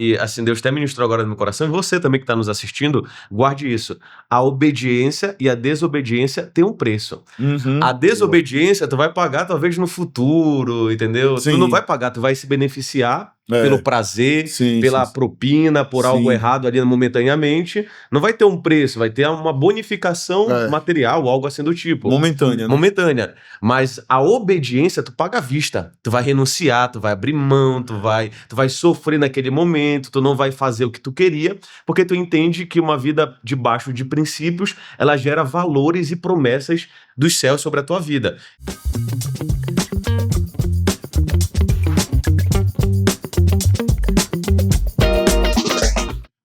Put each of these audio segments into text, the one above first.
e assim, Deus até ministrou agora no meu coração, e você também que está nos assistindo, guarde isso. A obediência e a desobediência têm um preço. A desobediência tu vai pagar talvez no futuro, entendeu? Tu não vai pagar, tu vai se beneficiar pelo prazer, pela propina, por algo errado ali momentaneamente. Não vai ter um preço, vai ter uma bonificação material, algo assim do tipo. Momentânea, né? Momentânea. Mas a obediência tu paga à vista. Tu vai renunciar, tu vai abrir mão, tu vai sofrer naquele momento, tu não vai fazer o que tu queria, porque tu entende que uma vida debaixo de princípios, ela gera valores e promessas dos céus sobre a tua vida.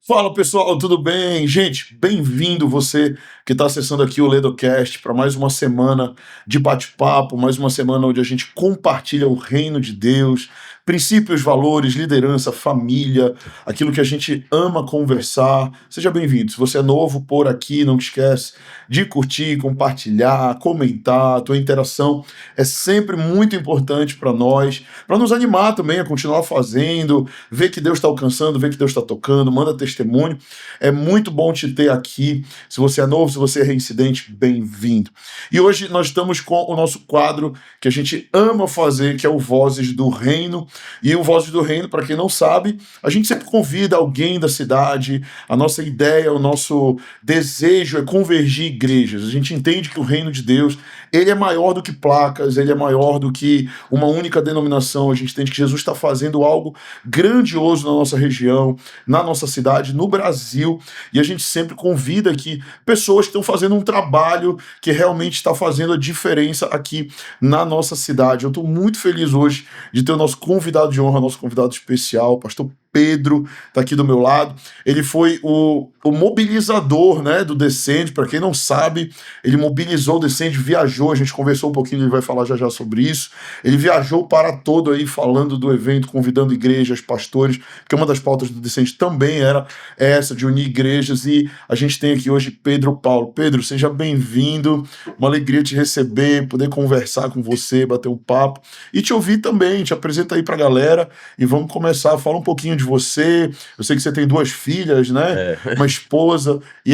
Fala pessoal, tudo bem? Gente, bem-vindo você que está acessando aqui o LedoCast para mais uma semana de bate-papo, mais uma semana onde a gente compartilha o reino de Deus, princípios, valores, liderança, família, aquilo que a gente ama conversar. Seja bem-vindo. Se você é novo por aqui, não esquece de curtir, compartilhar, comentar. A tua interação é sempre muito importante para nós, para nos animar também a continuar fazendo, ver que Deus está alcançando, ver que Deus está tocando, manda testemunho. É muito bom te ter aqui. Se você é novo, se você é reincidente, bem-vindo. E hoje nós estamos com o nosso quadro que a gente ama fazer, que é o Vozes do Reino. E o Vozes do Reino, para quem não sabe, a gente sempre convida alguém da cidade. A nossa ideia, o nosso desejo é convergir igrejas. A gente entende que o reino de Deus, ele é maior do que placas, ele é maior do que uma única denominação. A gente entende que Jesus está fazendo algo grandioso na nossa região, na nossa cidade, no Brasil, e a gente sempre convida aqui pessoas que estão fazendo um trabalho que realmente está fazendo a diferença aqui na nossa cidade. Eu estou muito feliz hoje de ter o nosso convidado de honra, nosso convidado especial, o pastor Pedro, está aqui do meu lado. Ele foi o mobilizador, né, do Descende. Para quem não sabe, ele mobilizou o Descende, viajou, a gente conversou um pouquinho, ele vai falar já sobre isso. Ele viajou para todo aí falando do evento, convidando igrejas, pastores, porque uma das pautas do Descende também era essa, de unir igrejas, e a gente tem aqui hoje Pedro Paulo. Pedro, seja bem-vindo, uma alegria te receber, poder conversar com você, bater um papo, e te ouvir também, te apresenta aí para a galera, e vamos começar, fala um pouquinho de você. Eu sei que você tem 2 filhas, né? Uma esposa, e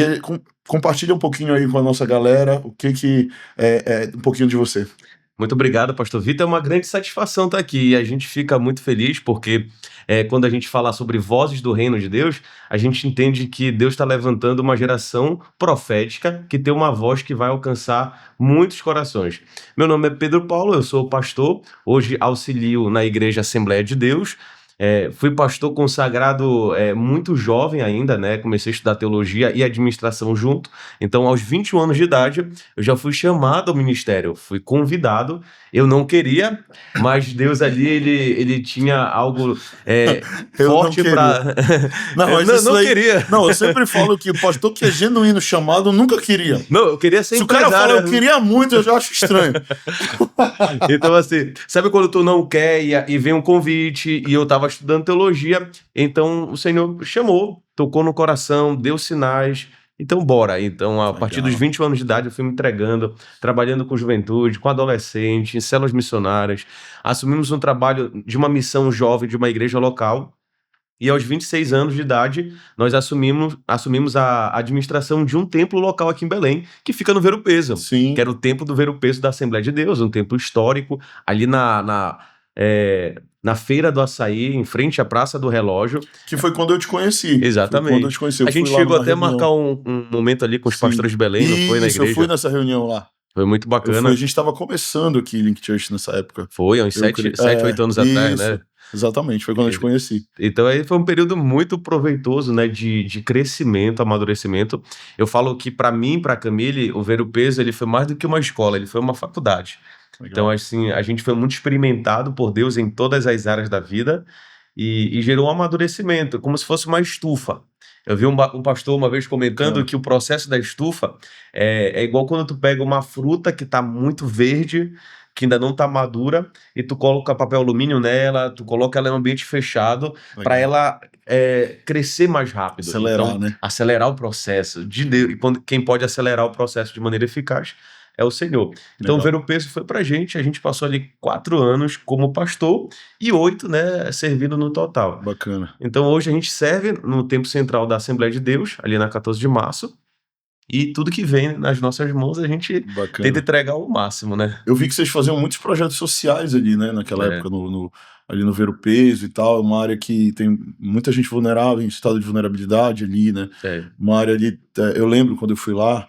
compartilha um pouquinho aí com a nossa galera, o que é um pouquinho de você. Muito obrigado, pastor Vitor. É uma grande satisfação estar aqui, e a gente fica muito feliz porque quando a gente fala sobre vozes do reino de Deus, a gente entende que Deus está levantando uma geração profética que tem uma voz que vai alcançar muitos corações. Meu nome é Pedro Paulo, eu sou pastor, hoje auxilio na Igreja Assembleia de Deus. Fui pastor consagrado muito jovem ainda, né? Comecei a estudar teologia e administração junto. Então, aos 21 anos de idade, eu já fui chamado ao ministério, fui convidado. Eu não queria, mas Deus ali, ele tinha algo forte para... Não queria. Não, eu sempre falo que o pastor que é genuíno chamado nunca queria. Não, eu queria ser empresário. Se o cara fala eu queria muito, eu já acho estranho. Então, assim, sabe quando tu não quer e vem um convite, e eu tava estudando teologia, então o Senhor chamou, tocou no coração, deu sinais, então bora. Então, a partir dos 21 anos de idade, eu fui me entregando, trabalhando com juventude, com adolescente, em células missionárias, assumimos um trabalho de uma missão jovem de uma igreja local, e aos 26 anos de idade, nós assumimos a administração de um templo local aqui em Belém, que fica no Ver-o-Peso, que era o templo do Ver-o-Peso da Assembleia de Deus, um templo histórico, ali na Feira do Açaí, em frente à Praça do Relógio. Que foi quando eu te conheci. Exatamente. Quando eu te conheci. A gente chegou até a marcar um momento ali com os pastores de Belém, não foi na igreja? Eu fui nessa reunião lá. Foi muito bacana. A gente estava começando aqui Link Church nessa época. Foi, há uns 7, 8 anos atrás, né? Exatamente, foi quando eu te conheci. Então aí foi um período muito proveitoso, né, de crescimento, amadurecimento. Eu falo que para mim, para a Camille, o Ver-o-Peso, ele foi mais do que uma escola, ele foi uma faculdade. Legal. Então assim, a gente foi muito experimentado por Deus em todas as áreas da vida e gerou um amadurecimento, como se fosse uma estufa. Eu vi um pastor uma vez comentando que o processo da estufa é igual quando tu pega uma fruta que está muito verde, que ainda não está madura, e tu coloca papel alumínio nela, tu coloca ela em um ambiente fechado, para ela crescer mais rápido. Acelerar, então, né? Acelerar o processo. Quem pode acelerar o processo de maneira eficaz é o Senhor. Então, Legal. Ver o Peso foi pra gente, a gente passou ali 4 anos como pastor e 8, né, servindo no total. Bacana. Então, hoje a gente serve no Templo Central da Assembleia de Deus, ali na 14 de março, e tudo que vem nas nossas mãos a gente tenta Bacana. entregar o máximo, né? Eu vi que vocês faziam muitos projetos sociais ali, né, naquela É. época, ali no Ver o Peso e tal, uma área que tem muita gente vulnerável, em estado de vulnerabilidade ali, né, É. uma área ali, eu lembro quando eu fui lá,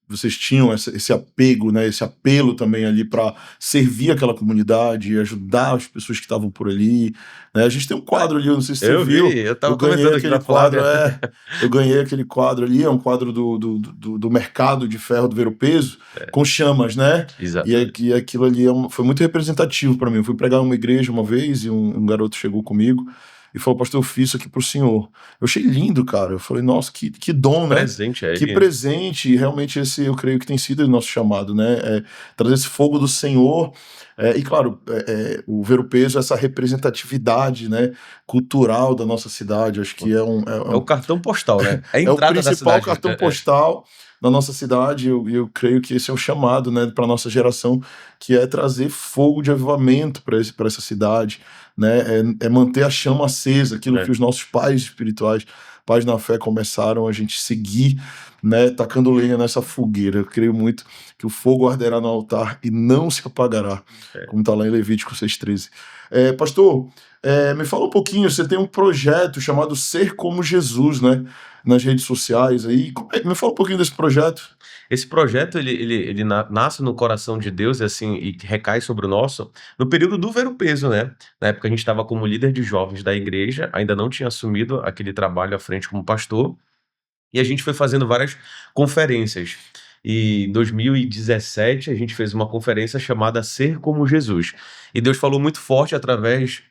vocês tinham esse apego, né, esse apelo também ali para servir aquela comunidade e ajudar as pessoas que estavam por ali, né, a gente tem um quadro ali, eu não sei se você Eu viu, vi, eu tava eu ganhei comentando aqui aquele na Flávia. quadro, eu ganhei aquele quadro ali, é um quadro do mercado de ferro do Ver o Peso, com chamas, né? Exatamente. E aquilo ali foi muito representativo para mim. Eu fui pregar numa igreja uma vez e um garoto chegou comigo e falou: pastor, eu fiz isso aqui pro senhor. Eu achei lindo, cara. Eu falei: nossa, que dom, né? Presente, Que presente. E realmente esse eu creio que tem sido o nosso chamado, né? Trazer esse fogo do Senhor. E claro, o Ver o Peso, essa representatividade, né, cultural da nossa cidade. Acho que É o cartão postal, né? É a é o entrada da principal cidade. cartão postal da nossa cidade. Eu creio que esse é o chamado, né, para nossa geração, que é trazer fogo de avivamento para essa cidade, né, é manter a chama acesa, aquilo que os nossos pais espirituais, pais na fé, começaram a gente seguir, né, tacando lenha nessa fogueira. Eu creio muito que o fogo arderá no altar e não se apagará, como está lá em Levítico 6,13. Pastor, me fala um pouquinho, você tem um projeto chamado Ser Como Jesus, né, nas redes sociais aí. Me fala um pouquinho desse projeto. Esse projeto, ele nasce no coração de Deus, assim, e recai sobre o nosso, no período do Ver o Peso, né? Na época a gente estava como líder de jovens da igreja, ainda não tinha assumido aquele trabalho à frente como pastor, e a gente foi fazendo várias conferências. E em 2017 a gente fez uma conferência chamada Ser Como Jesus. E Deus falou muito forte através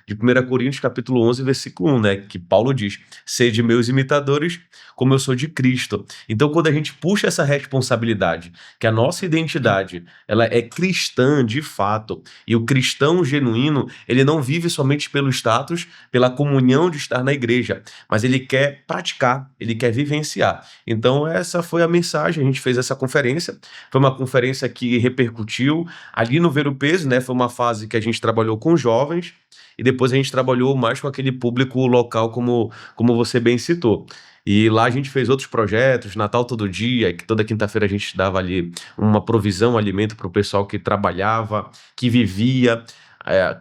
de 1 Coríntios capítulo 11, versículo 1, né? Que Paulo diz: sede meus imitadores, como eu sou de Cristo. Então, quando a gente puxa essa responsabilidade, que a nossa identidade ela é cristã de fato, e o cristão genuíno, ele não vive somente pelo status, pela comunhão de estar na igreja, mas ele quer praticar, ele quer vivenciar. Então, essa foi a mensagem. A gente fez essa conferência, foi uma conferência que repercutiu ali no Ver o Peso, né? Foi uma fase que a gente trabalhou com jovens e depois a gente trabalhou mais com aquele público local, como você bem citou. E lá a gente fez outros projetos, Natal Todo Dia, que toda quinta-feira a gente dava ali uma provisão, um alimento para o pessoal que trabalhava, que vivia.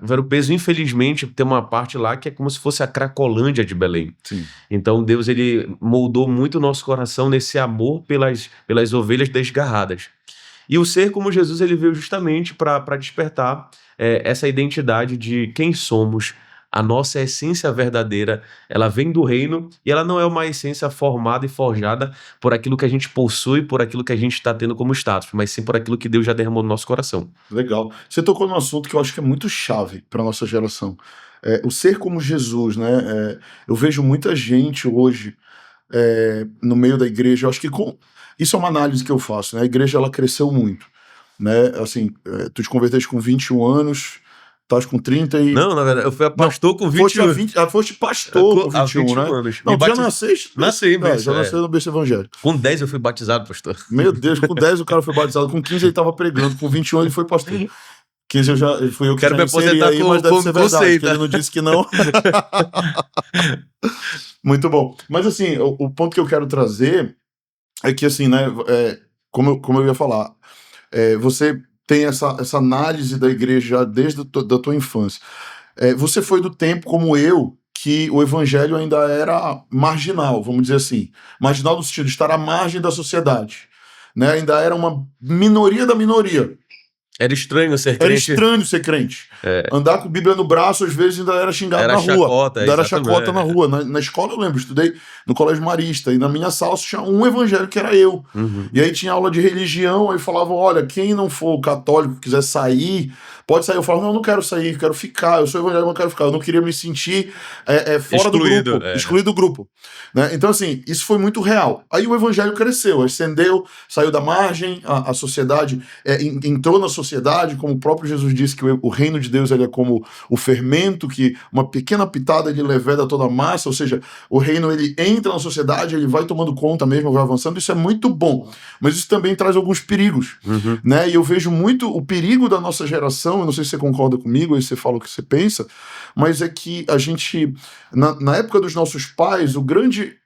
Ver o Peso, infelizmente, tem uma parte lá que é como se fosse a Cracolândia de Belém. Sim. Então Deus, ele moldou muito o nosso coração nesse amor pelas ovelhas desgarradas. E o Ser Como Jesus, ele veio justamente para despertar essa identidade de quem somos. A nossa essência verdadeira, ela vem do reino e ela não é uma essência formada e forjada por aquilo que a gente possui, por aquilo que a gente está tendo como status, mas sim por aquilo que Deus já derramou no nosso coração. Legal. Você tocou num assunto que eu acho que é muito chave para nossa geração. O ser como Jesus, né? Eu vejo muita gente hoje no meio da igreja. Eu acho que isso é uma análise que eu faço, né? A igreja, ela cresceu muito, né? Assim, tu te converteste com 21 anos, estás com 30 e... Não, na verdade, eu fui pastor com 21 anos. Foste pastor com 21, né? anos. Não, tu já nasceste? Nasci mesmo. Já nasceu no berço evangélico. Com 10 eu fui batizado, pastor. Meu Deus, com 10 o cara foi batizado, com 15 ele estava pregando, com 21 ele foi pastor. 15 fui eu que Quero já me aposentar aí, mas deve ser verdade, você, que ele não disse que não. Muito bom. Mas assim, o ponto que eu quero trazer é que assim, né, como eu ia falar, você tem essa análise da igreja desde da tua infância. Você foi do tempo, como eu, que o evangelho ainda era marginal, vamos dizer assim. Marginal no sentido de estar à margem da sociedade, né? Ainda era uma minoria da minoria. Era estranho ser crente. Era estranho ser crente. Andar com Bíblia no braço, às vezes, ainda era xingado na rua. Chacota, ainda era chacota na rua. Na escola eu lembro, estudei no Colégio Marista, e na minha sala tinha um evangelho que era eu. Uhum. E aí tinha aula de religião, aí falavam, olha, quem não for católico, quiser sair Pode sair, eu falo, não, eu não quero sair, quero ficar, eu sou evangélico, não quero ficar, eu não queria me sentir fora Excluído, do grupo, excluído do grupo. Né? Então, assim, isso foi muito real. Aí o evangelho cresceu, ascendeu, saiu da margem, a sociedade entrou na sociedade, como o próprio Jesus disse que o reino de Deus ele é como o fermento, que uma pequena pitada ele leveda toda a massa, ou seja, o reino ele entra na sociedade, ele vai tomando conta mesmo, vai avançando, isso é muito bom, mas isso também traz alguns perigos, né? E eu vejo muito o perigo da nossa geração, eu não sei se você concorda comigo, aí você fala o que você pensa, mas é que a gente, na época dos nossos pais, o grande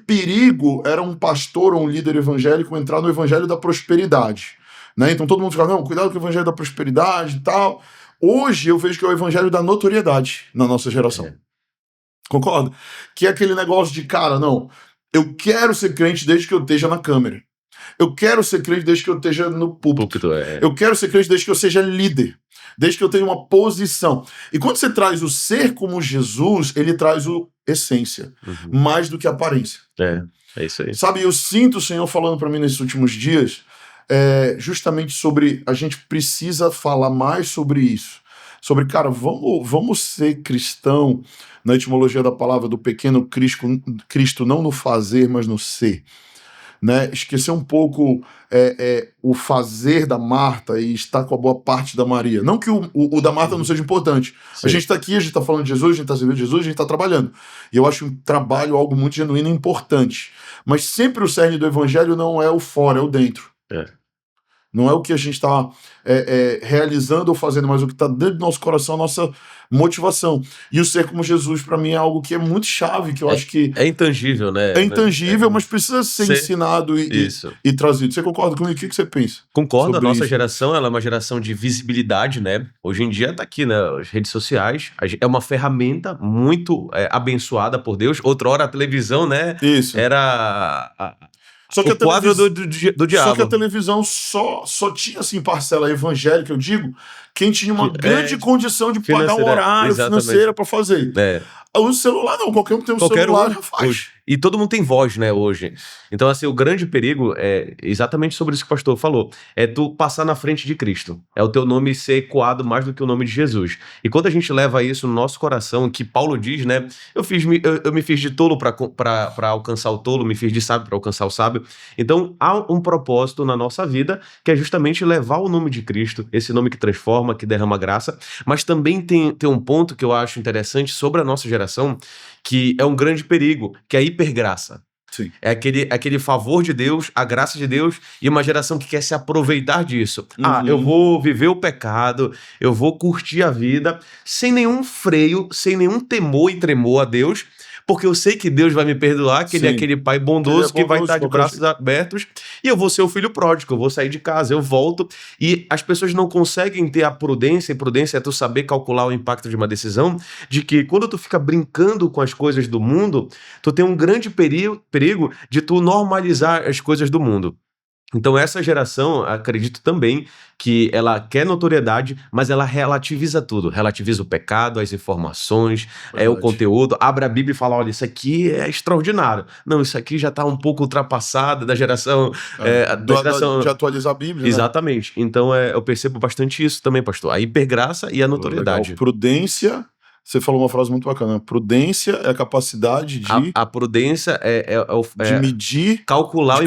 perigo era um pastor ou um líder evangélico entrar no evangelho da prosperidade, né? Então todo mundo ficava, não, cuidado com o evangelho da prosperidade e tal. Hoje eu vejo que é o evangelho da notoriedade na nossa geração. Concorda? Que é aquele negócio de, cara, não, eu quero ser crente desde que eu esteja na câmera. Eu quero ser crente desde que eu esteja no púlpito. Eu quero ser crente desde que eu seja líder. Desde que eu tenha uma posição. E quando você traz o ser como Jesus, ele traz o essência. Mais do que aparência. É isso aí. Sabe, eu sinto o Senhor falando para mim nesses últimos dias, justamente sobre, a gente precisa falar mais sobre isso. Sobre, cara, vamos ser cristão, na etimologia da palavra do pequeno Cristo não no fazer, mas no ser. Né? Esquecer um pouco o fazer da Marta e estar com a boa parte da Maria. Não que o da Marta não seja importante. Sim. A gente está aqui, a gente está falando de Jesus, a gente está servindo Jesus, a gente está trabalhando. E eu acho um trabalho algo muito genuíno e importante. Mas sempre o cerne do evangelho não é o fora, é o dentro. Não é o que a gente está realizando ou fazendo, mas o que está dentro do nosso coração, a nossa motivação. E o ser como Jesus, para mim, é algo que é muito chave, que eu acho que... É intangível, né? É intangível, mas precisa ser ensinado e trazido. Você concorda comigo? O que você pensa? Concordo, a nossa geração ela é uma geração de visibilidade, né? Hoje em dia tá aqui, né? As redes sociais é uma ferramenta muito abençoada por Deus. Outrora a televisão, né? Isso. Era... Só que o quadro do diabo. Só que a televisão só tinha, assim, parcela evangélica, eu digo, quem tinha uma grande condição de pagar um horário financeiro para fazer. O celular não, qualquer um tem um celular, já faz. Hoje. E todo mundo tem voz, né, hoje. Então, assim, o grande perigo é exatamente sobre isso que o pastor falou. É tu passar na frente de Cristo. É o teu nome ser ecoado mais do que o nome de Jesus. E quando a gente leva isso no nosso coração, que Paulo diz, né, eu me fiz de tolo para alcançar o tolo, me fiz de sábio para alcançar o sábio. Então, há um propósito na nossa vida, que é justamente levar o nome de Cristo, esse nome que transforma, que derrama graça. Mas também tem um ponto que eu acho interessante sobre a nossa geração, que é um grande perigo, que é a hipergraça. Sim. É aquele favor de Deus, a graça de Deus, e uma geração que quer se aproveitar disso. Eu vou viver o pecado, eu vou curtir a vida, sem nenhum freio, sem nenhum temor e tremor a Deus, porque eu sei que Deus vai me perdoar, que Ele é aquele pai bondoso que vai estar de braços abertos, e eu vou ser o filho pródigo, eu vou sair de casa, eu volto, e as pessoas não conseguem ter a prudência, e prudência é tu saber calcular o impacto de uma decisão, de que quando tu fica brincando com as coisas do mundo, tu tem um grande perigo de tu normalizar as coisas do mundo. Então essa geração, acredito também que ela quer notoriedade, mas ela relativiza tudo. Relativiza o pecado, as informações, o conteúdo. Abre a Bíblia e fala, olha, isso aqui é extraordinário. Não, isso aqui já está um pouco ultrapassado da geração... de atualizar a Bíblia, exatamente. Né? Então eu percebo bastante isso também, pastor. A hipergraça e a notoriedade. Legal. Prudência... Você falou uma frase muito bacana. Prudência é a capacidade de... A prudência de medir... calcular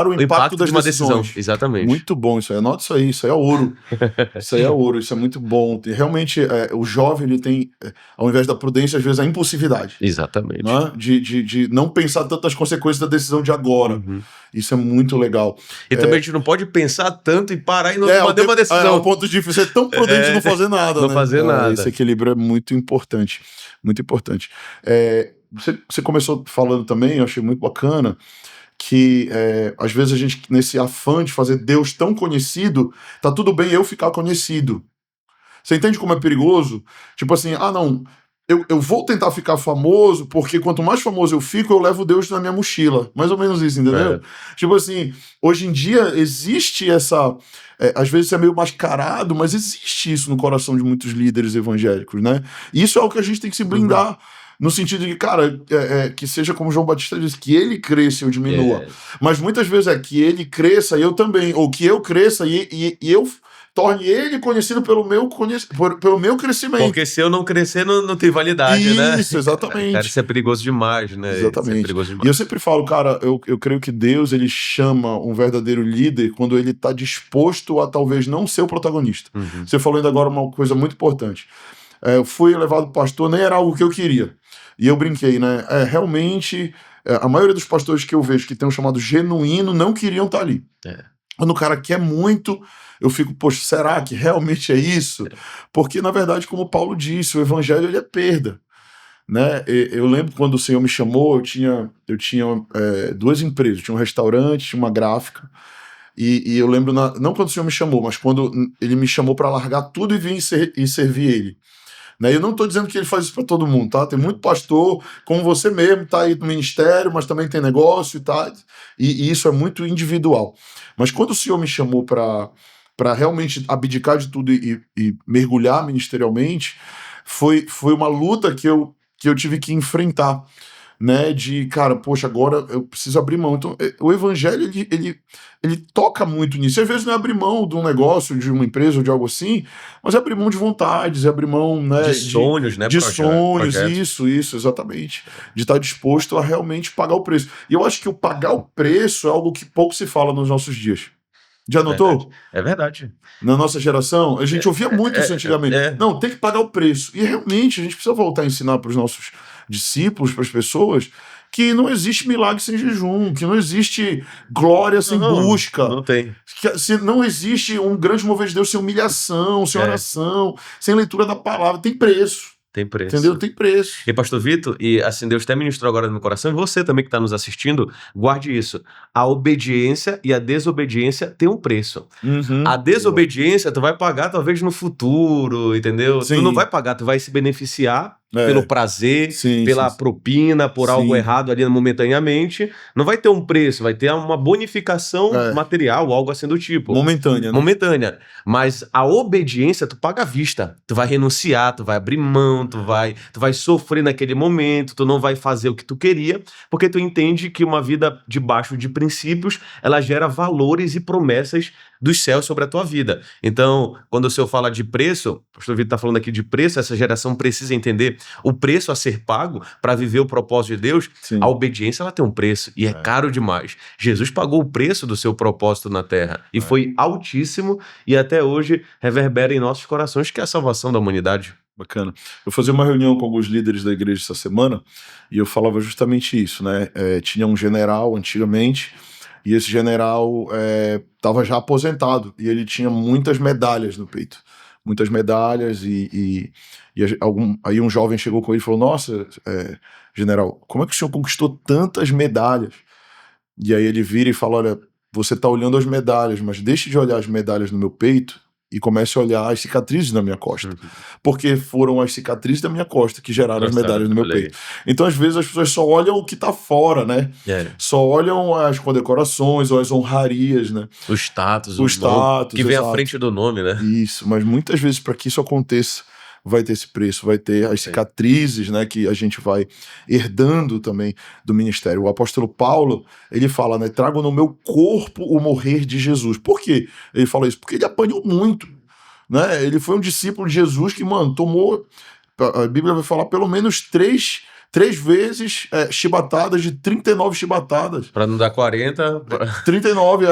o impacto das de uma decisões. decisão. Exatamente. Muito bom isso aí. Anota isso aí é ouro. Isso aí é ouro, isso é muito bom. E realmente, o jovem, ele tem, ao invés da prudência, às vezes, a impulsividade. Exatamente. Né? De não pensar tanto nas consequências da decisão de agora. Isso é muito legal. E também a gente não pode pensar tanto e parar e não fazer uma decisão. É o ponto de ser tão prudente não fazer nada. Não fazer nada. Esse equilíbrio é muito importante. Muito importante. Você começou falando também, eu achei muito bacana, que às vezes a gente, nesse afã de fazer Deus tão conhecido, tá tudo bem eu ficar conhecido. Você entende como é perigoso? Tipo assim, não... Eu vou tentar ficar famoso, porque quanto mais famoso eu fico, eu levo Deus na minha mochila. Mais ou menos isso, entendeu? Tipo assim, hoje em dia existe essa... às vezes é meio mascarado, mas existe isso no coração de muitos líderes evangélicos, né? E isso é o que a gente tem que se blindar. No sentido de que, cara, que seja como João Batista disse, que ele cresça e eu diminua. Mas muitas vezes que ele cresça e eu também, ou que eu cresça e eu torne ele conhecido pelo pelo meu crescimento. Porque se eu não crescer, não tem validade, né? Isso, exatamente. Cara, isso é perigoso demais, né? Isso é Exatamente. perigoso demais. E eu sempre falo, cara, eu creio que Deus, ele chama um verdadeiro líder quando ele está disposto a talvez não ser o protagonista. Uhum. Você falou ainda agora uma coisa muito importante. Eu fui levado pastor, nem era algo que eu queria. E eu brinquei, né? Realmente, a maioria dos pastores que eu vejo que tem um chamado genuíno não queriam estar ali. Quando o cara quer muito, eu fico, poxa, será que realmente é isso? Porque, na verdade, como Paulo disse, o evangelho ele é perda. Né? Eu lembro quando o Senhor me chamou, eu tinha 2 empresas, tinha um restaurante, tinha uma gráfica, e eu lembro, não quando o Senhor me chamou, mas quando ele me chamou para largar tudo e vir e servir ele. Né? Eu não estou dizendo que ele faz isso para todo mundo, tá? Tem muito pastor, como você mesmo, tá aí no ministério, mas também tem negócio, tá? E isso é muito individual. Mas quando o Senhor me chamou para realmente abdicar de tudo e mergulhar ministerialmente, foi uma luta que eu tive que enfrentar, né, de, cara, poxa, agora eu preciso abrir mão. Então, o evangelho, ele toca muito nisso. Às vezes não é abrir mão de um negócio, de uma empresa ou de algo assim, mas é abrir mão de vontades, é abrir mão, né, de sonhos, né? De sonhos, isso, exatamente. De estar disposto a realmente pagar o preço. E eu acho que o pagar o preço é algo que pouco se fala nos nossos dias. Já notou? É verdade. Na nossa geração, a gente ouvia muito isso antigamente. Não, tem que pagar o preço. E realmente, a gente precisa voltar a ensinar para os nossos discípulos, para as pessoas, que não existe milagre sem jejum, que não existe glória sem busca. Não tem. Que não existe um grande mover de Deus sem humilhação, sem oração, sem leitura da palavra. Tem preço. Tem preço. Entendeu? Tem preço. E pastor Vitor, e assim, Deus até ministrou agora no meu coração, e você também que está nos assistindo, guarde isso. A obediência e a desobediência tem um preço. Uhum. A desobediência tu vai pagar talvez no futuro, entendeu? Sim. Tu não vai pagar, tu vai se beneficiar pelo prazer, pela propina, por algo errado ali momentaneamente. Não vai ter um preço, vai ter uma bonificação material, algo assim do tipo. Momentânea, né? Momentânea. Mas a obediência tu paga à vista. Tu vai renunciar, tu vai abrir mão, tu vai sofrer naquele momento, tu não vai fazer o que tu queria, porque tu entende que uma vida debaixo de princípios, ela gera valores e promessas dos céus sobre a tua vida. Então, quando o Senhor fala de preço, o pastor Vitor está falando aqui de preço, essa geração precisa entender o preço a ser pago para viver o propósito de Deus. Sim. A obediência ela tem um preço e é caro demais. Jesus pagou o preço do seu propósito na terra e foi altíssimo e até hoje reverbera em nossos corações, que é a salvação da humanidade. Bacana. Eu fazia uma reunião com alguns líderes da igreja essa semana e eu falava justamente isso, né? Tinha um general antigamente e esse general estava já aposentado e ele tinha muitas medalhas no peito. Muitas medalhas aí um jovem chegou com ele e falou, nossa, general, como é que o senhor conquistou tantas medalhas? E aí ele vira e fala, olha, você está olhando as medalhas, mas deixe de olhar as medalhas no meu peito e comece a olhar as cicatrizes na minha costa. Uhum. Porque foram as cicatrizes da minha costa que geraram as medalhas no meu peito. Então, às vezes, as pessoas só olham o que está fora, né? Só olham as condecorações ou as honrarias, né? O status. Que vem à frente do nome, né? Isso, mas muitas vezes, para que isso aconteça, vai ter esse preço, vai ter as cicatrizes, né, que a gente vai herdando também do ministério. O apóstolo Paulo, ele fala, né, trago no meu corpo o morrer de Jesus. Por quê? Ele fala isso, porque ele apanhou muito, né, ele foi um discípulo de Jesus que, tomou, a Bíblia vai falar pelo menos três vezes chibatadas de 39 chibatadas. Para não dar 40. 39,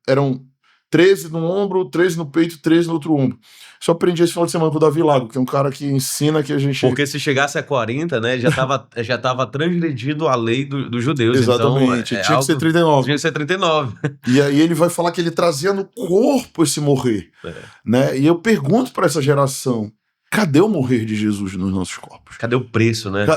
eram 13 no ombro, 13 no peito, 13 no outro ombro. Só aprendi esse final de semana com o Davi Lago, que é um cara que ensina que a gente... Porque se chegasse a 40, né, já tava transgredido a lei dos judeus. Exatamente, então, tinha que ser 39. Tinha que ser 39. E aí ele vai falar que ele trazia no corpo esse morrer. Né? E eu pergunto para essa geração, cadê o morrer de Jesus nos nossos corpos? Cadê o preço, né?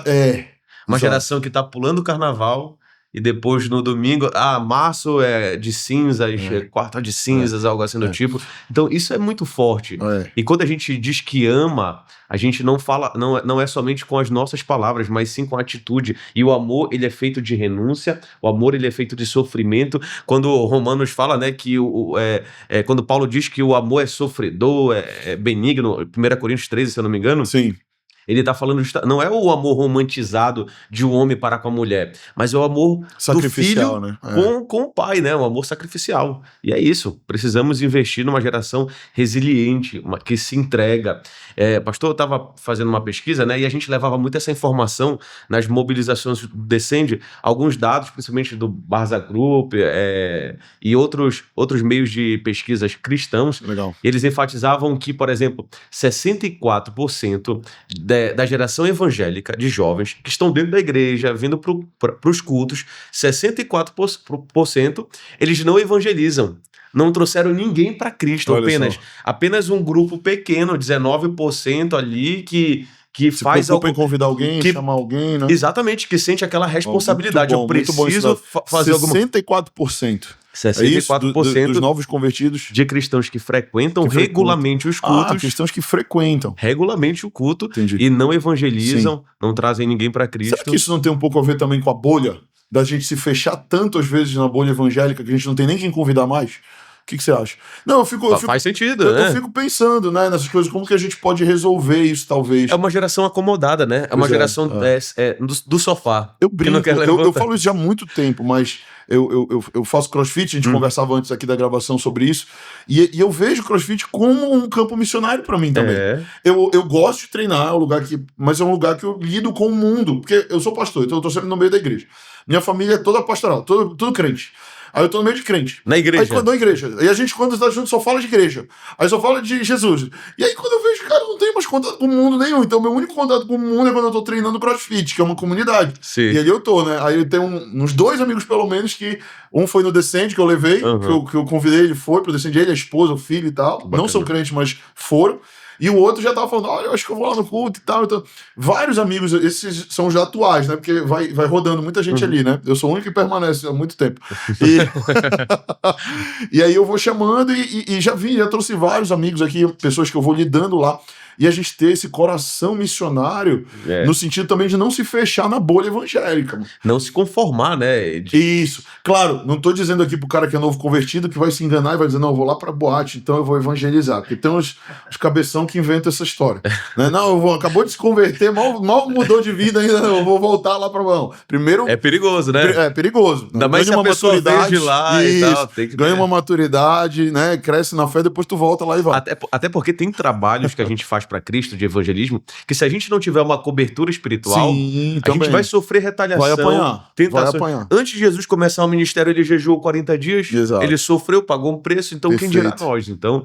Uma geração que tá pulando o carnaval e depois no domingo, março é de cinzas, quarta de cinzas, algo assim do tipo. Então isso é muito forte. E quando a gente diz que ama, a gente não fala, não é somente com as nossas palavras, mas sim com a atitude. E o amor, ele é feito de renúncia, o amor, ele é feito de sofrimento. Quando Romanos fala, né, que quando Paulo diz que o amor é sofredor, é benigno, 1 Coríntios 13, se eu não me engano. Sim. Ele está falando, não é o amor romantizado de um homem para com a mulher, mas é o amor Sacrificial, do filho, né? com o pai, né? O amor sacrificial. E é isso. Precisamos investir numa geração resiliente, que se entrega. Pastor, eu estava fazendo uma pesquisa, né? E a gente levava muito essa informação nas mobilizações do Descende, alguns dados, principalmente do Barza Group, e outros meios de pesquisas cristãos. Legal. Eles enfatizavam que, por exemplo, 64% da geração evangélica de jovens que estão dentro da igreja, vindo para os cultos, 64% eles não evangelizam. Não trouxeram ninguém para Cristo, apenas um grupo pequeno, 19% ali, que se faz algo em convidar alguém, chamar alguém, né? Exatamente, que sente aquela responsabilidade. Muito bom, eu preciso fazer 64%. 64% dos novos convertidos. De cristãos que frequentam regularmente os cultos. Cristãos que frequentam regularmente o culto. Entendi. E não evangelizam, não trazem ninguém para Cristo. Será que isso não tem um pouco a ver também com a bolha? Da gente se fechar tanto às vezes na bolha evangélica que a gente não tem nem quem convidar mais? O que você acha? Não, faz sentido, né? Eu fico pensando, né, nessas coisas, como que a gente pode resolver isso, talvez. É uma geração acomodada, né? É uma geração do sofá. Eu brinco, eu falo isso já há muito tempo, mas eu faço crossfit, a gente conversava antes aqui da gravação sobre isso, e eu vejo crossfit como um campo missionário pra mim também. Eu gosto de treinar, mas é um lugar que eu lido com o mundo, porque eu sou pastor, então eu tô sempre no meio da igreja. Minha família é toda pastoral, tudo crente. Aí eu tô no meio de crente. Na igreja. Na igreja. E a gente, quando está junto, só fala de igreja. Aí só fala de Jesus. E aí, quando eu vejo, cara, eu não tenho mais contato com o mundo nenhum. Então, meu único contato com o mundo é quando eu tô treinando crossfit, que é uma comunidade. Sim. E ali eu tô, né? Aí eu tenho uns 2 amigos, pelo menos, que um foi no Descende, que eu levei, que eu convidei, ele foi pro Descende, ele, a esposa, o filho e tal. Bacana. Não são crentes, mas foram. E o outro já tava falando, olha, eu acho que eu vou lá no culto e tal. Então, vários amigos, esses são os atuais, né? Porque vai rodando muita gente ali, né? Eu sou o único que permanece há muito tempo. E aí eu vou chamando e já trouxe vários amigos aqui, pessoas que eu vou lidando lá. E a gente ter esse coração missionário no sentido também de não se fechar na bolha evangélica. Mano. Não se conformar, né? Isso. Claro, não tô dizendo aqui pro cara que é novo convertido que vai se enganar e vai dizer, não, eu vou lá pra boate, então eu vou evangelizar. Porque tem os cabeção que inventam essa história. Né? Não, acabou de se converter, mal mudou de vida ainda, eu vou voltar lá pra mão. Primeiro... É perigoso, né? É perigoso. Ainda mais se a pessoa veio de lá e tal. Tem que ganha uma maturidade, né? Cresce na fé, depois tu volta lá e vai. Até porque tem trabalhos que a gente faz para Cristo de evangelismo, que se a gente não tiver uma cobertura espiritual, a gente vai sofrer retaliação, vai apanhar. Antes de Jesus começar o ministério, ele jejuou 40 dias, Exato. Ele sofreu, pagou um preço, então Perfeito. Quem dirá nós? Então,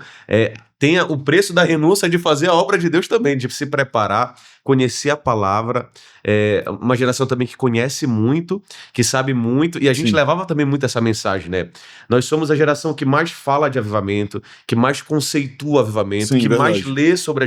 tem o preço da renúncia de fazer a obra de Deus também, de se preparar, conhecer a palavra, uma geração também que conhece muito, que sabe muito, e a gente levava também muito essa mensagem, né? Nós somos a geração que mais fala de avivamento, que mais conceitua avivamento, que mais lê sobre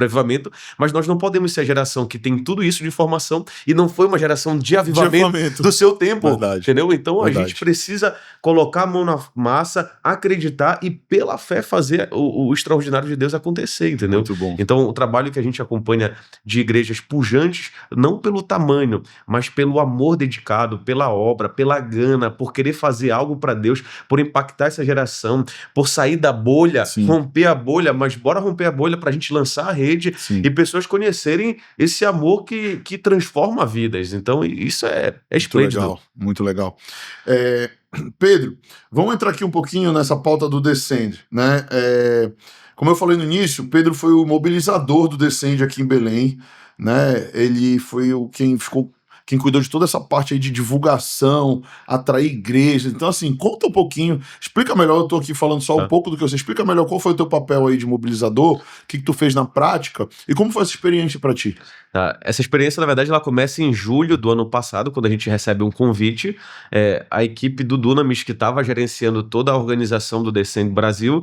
avivamento, mas nós não podemos ser a geração que tem tudo isso de informação e não foi uma geração de avivamento do seu tempo, entendeu? Então a gente precisa colocar a mão na massa, acreditar e pela fé fazer o extraordinário de Deus acontecer, entendeu? Muito bom. Então o trabalho que a gente acompanha de igrejas pujantes, não pelo tamanho, mas pelo amor dedicado, pela obra, pela gana, por querer fazer algo para Deus, por impactar essa geração, por sair da bolha, romper a bolha, mas bora romper a bolha pra gente lançar a rede e pessoas conhecerem esse amor que transforma vidas. Então isso é esplêndido. Muito legal. Pedro, vamos entrar aqui um pouquinho nessa pauta do Descende, né? Como eu falei no início, Pedro foi o mobilizador do Descende aqui em Belém, né? Ele foi quem cuidou de toda essa parte aí de divulgação, atrair igrejas. Então, assim, conta um pouquinho, explica melhor, eu tô aqui falando só um pouco do que você, explica melhor qual foi o teu papel aí de mobilizador, o que tu fez na prática e como foi essa experiência para ti? Essa experiência, na verdade, ela começa em julho do ano passado, quando a gente recebe um convite. A equipe do Dunamis, que estava gerenciando toda a organização do Descende Brasil,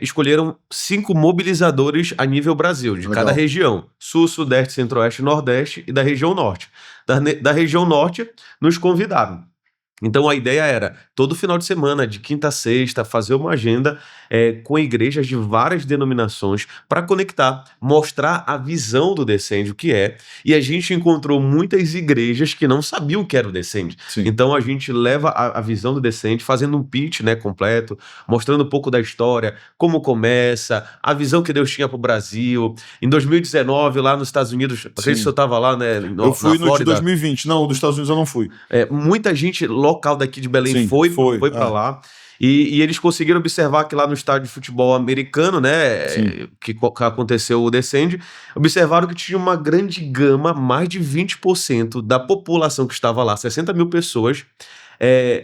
escolheram 5 mobilizadores a nível Brasil, de cada região: Sul, Sudeste, Centro-Oeste, Nordeste e da região Norte. Da região Norte, nos convidaram. Então a ideia era, todo final de semana, de quinta a sexta, fazer uma agenda com igrejas de várias denominações para conectar, mostrar a visão do Descende, o que é. E a gente encontrou muitas igrejas que não sabiam o que era o Descende. Sim. Então a gente leva a visão do Descende, fazendo um pitch, né, completo, mostrando um pouco da história, como começa, a visão que Deus tinha para o Brasil. Em 2019, lá nos Estados Unidos, não sei se você estava lá, né, Eu fui na no de Flórida. 2020. Não, dos Estados Unidos eu não fui. Muita gente local daqui de Belém Sim, foi foi, para lá. E eles conseguiram observar que lá no estádio de futebol americano, né, Sim. que aconteceu o Descende, observaram que tinha uma grande gama, mais de 20% da população que estava lá, 60 mil pessoas,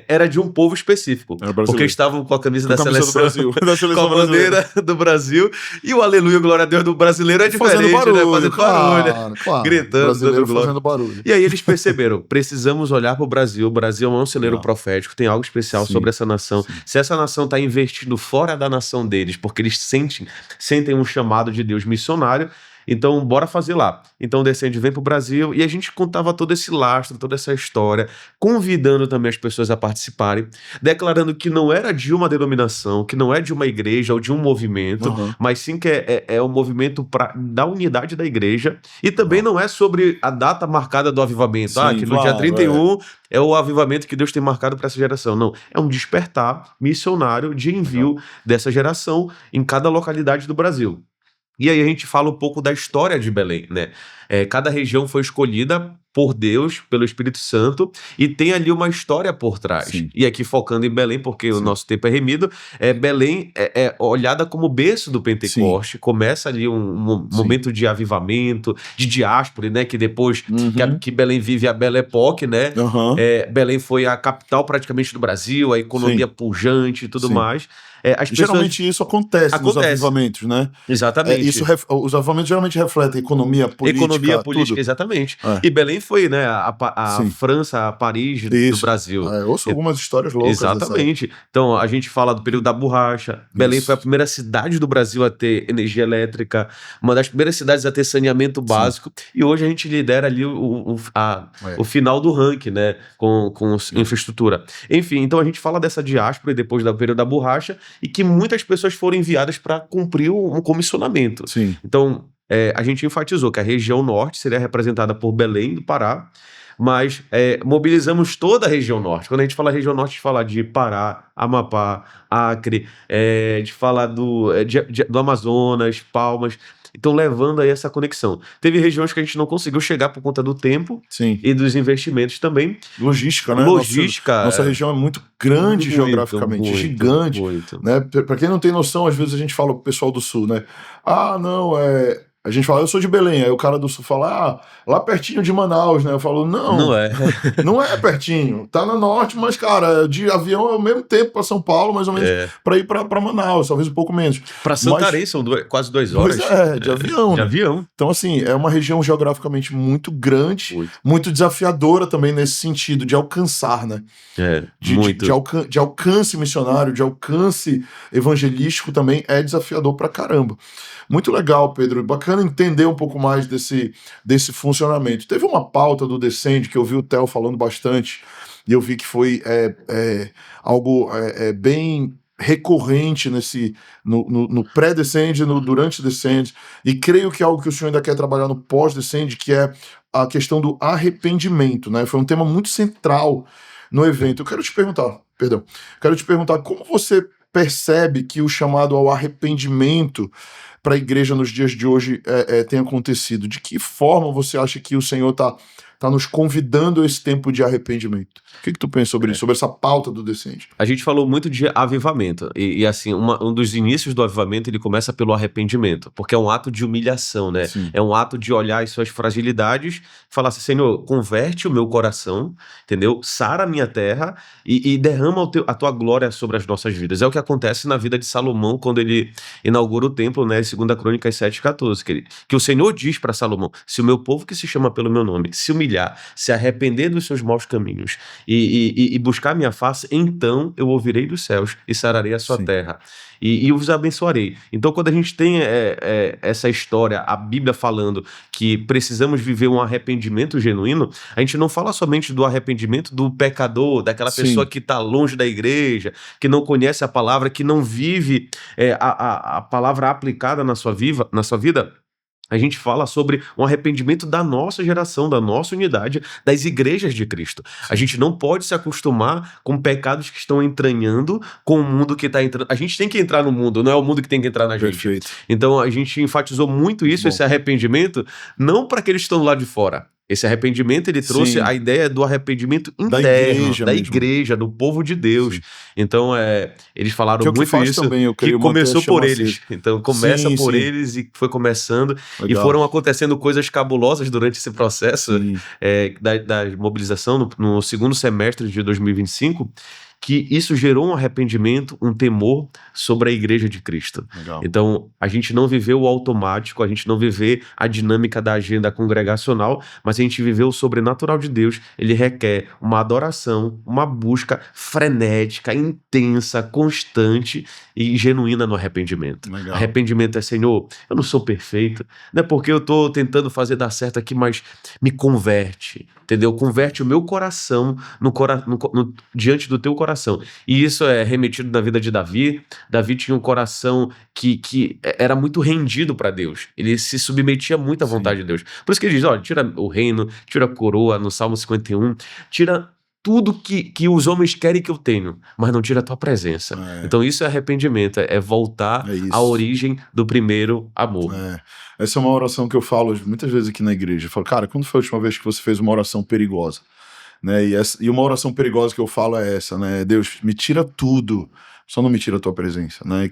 era de um povo específico, Era brasileiro. porque estavam com a camisa da do seleção, Brasil, da com seleção a bandeira do Brasil, e o aleluia, glória a Deus do brasileiro é diferente, fazendo barulho, né? Fazendo barulho, claro. gritando, Brasileiro dando glória. fazendo barulho. E aí eles perceberam, precisamos olhar para o Brasil é um celeiro profético, tem algo especial Sim. sobre essa nação. Sim. Se essa nação está investindo fora da nação deles, porque eles sentem um chamado de Deus missionário, então bora fazer lá. Então o Descende vem pro Brasil e a gente contava todo esse lastro, toda essa história, convidando também as pessoas a participarem, declarando que não era de uma denominação, que não é de uma igreja ou de um movimento, mas sim que é um movimento da unidade da igreja, e também não é sobre a data marcada do avivamento, Sim, que no dia 31 é o avivamento que Deus tem marcado para essa geração. Não, é um despertar missionário de envio dessa geração em cada localidade do Brasil. E aí a gente fala um pouco da história de Belém, né? Cada região foi escolhida por Deus, pelo Espírito Santo, e tem ali uma história por trás. Sim. E aqui focando em Belém, porque o nosso tempo é remido, Belém é olhada como berço do Pentecoste, começa ali um momento de avivamento, de diáspora, né? Que depois que Belém vive a Belle Époque, né? Belém foi a capital praticamente do Brasil, a economia pujante e tudo mais. Geralmente isso acontece nos avivamentos, né? Exatamente. Os avivamentos geralmente refletem economia política, exatamente. E Belém foi, né, a França, a Paris do Brasil. Eu ouço algumas histórias loucas. Exatamente. Então, a gente fala do período da borracha. Belém foi a primeira cidade do Brasil a ter energia elétrica, uma das primeiras cidades a ter saneamento básico, e hoje a gente lidera ali o final do ranking, né, com infraestrutura. Enfim, então a gente fala dessa diáspora e depois do período da borracha, e que muitas pessoas foram enviadas para cumprir um comissionamento. Sim. Então, a gente enfatizou que a região norte seria representada por Belém do Pará, mas mobilizamos toda a região norte. Quando a gente fala região norte, a gente fala de Pará, Amapá, Acre, de falar do Amazonas, Palmas. Então, levando aí essa conexão. Teve regiões que a gente não conseguiu chegar por conta do tempo e dos investimentos também. Logística, né? Nossa região é muito grande geograficamente, gigante. Né? Para quem não tem noção, às vezes a gente fala pro pessoal do Sul, né? A gente fala, eu sou de Belém, aí o cara do Sul fala, lá pertinho de Manaus, né? Eu falo, não é. Não é pertinho, tá no norte, mas, cara, de avião é o mesmo tempo para São Paulo, mais ou menos, para ir para Manaus, talvez um pouco menos. Para Santarém são quase 2 horas. De avião. De avião. Então, assim, é uma região geograficamente muito grande, muito desafiadora também nesse sentido, de alcançar, né? De alcance missionário, de alcance evangelístico também é desafiador pra caramba. Muito legal, Pedro. Bacana entender um pouco mais desse funcionamento. Teve uma pauta do Descende que eu vi o Theo falando bastante e eu vi que foi algo bem recorrente no pré-Descende, durante o Descende, e creio que é algo que o senhor ainda quer trabalhar no pós-Descende, que é a questão do arrependimento, né? Foi um tema muito central no evento. Eu quero te perguntar como você percebe que o chamado ao arrependimento para a igreja nos dias de hoje tem acontecido? De que forma você acha que o Senhor está nos convidando a esse tempo de arrependimento? O que tu pensa sobre isso, sobre essa pauta do Descende? A gente falou muito de avivamento, e assim, um dos inícios do avivamento, ele começa pelo arrependimento, porque é um ato de humilhação, né? Sim. É um ato de olhar as suas fragilidades, falar assim, Senhor, converte o meu coração, entendeu? Sara a minha terra e derrama a tua glória sobre as nossas vidas. É o que acontece na vida de Salomão, quando ele inaugura o templo, né? 2 Crônicas 7:14, que o Senhor diz para Salomão, se o meu povo que se chama pelo meu nome se humilhar humilhar, se arrepender dos seus maus caminhos e buscar minha face, então eu ouvirei dos céus e sararei a sua Sim. terra e os abençoarei. Então, quando a gente tem essa história, a Bíblia falando que precisamos viver um arrependimento genuíno, a gente não fala somente do arrependimento do pecador, daquela pessoa Sim. que está longe da igreja, que não conhece a palavra, que não vive a palavra aplicada na sua vida. A gente fala sobre um arrependimento da nossa geração, da nossa unidade, das igrejas de Cristo. A gente não pode se acostumar com pecados que estão entranhando com o mundo que está entrando. A gente tem que entrar no mundo, não é o mundo que tem que entrar na gente. Perfeito. Então a gente enfatizou muito isso, Bom. esse arrependimento, não para aqueles que estão do lado de fora. Esse arrependimento, ele trouxe Sim. a ideia do arrependimento Da interno, igreja da mesmo. igreja, do povo de Deus. Sim. Então, eles falaram Que é o que muito faz isso, também, eu que creio, manter a começou por chama eles. acesa. Então, começa Sim, por sim. eles e foi começando. E Legal. foram acontecendo coisas cabulosas durante esse processo Sim. da mobilização no segundo semestre de 2025, que isso gerou um arrependimento, um temor sobre a igreja de Cristo. Legal. Então, a gente não viveu o automático, a gente não viveu a dinâmica da agenda congregacional, mas a gente viveu o sobrenatural de Deus. Ele requer uma adoração, uma busca frenética, intensa, constante e genuína no arrependimento. Legal. Arrependimento é, Senhor, eu não sou perfeito, não é porque eu estou tentando fazer dar certo aqui, mas me converte, entendeu? Converte o meu coração diante do teu coração. E isso é remetido na vida de Davi. Davi tinha um coração que era muito rendido para Deus. Ele se submetia muito à vontade de Deus. Por isso que ele diz, olha, tira o reino, tira a coroa, no Salmo 51, tira tudo que os homens querem que eu tenho, mas não tira a tua presença. Então isso é arrependimento, é voltar à origem do primeiro amor. Essa é uma oração que eu falo muitas vezes aqui na igreja. Eu falo, cara, quando foi a última vez que você fez uma oração perigosa? Né? E uma oração perigosa que eu falo é essa, né? Deus, me tira tudo, só não me tira a tua presença, né?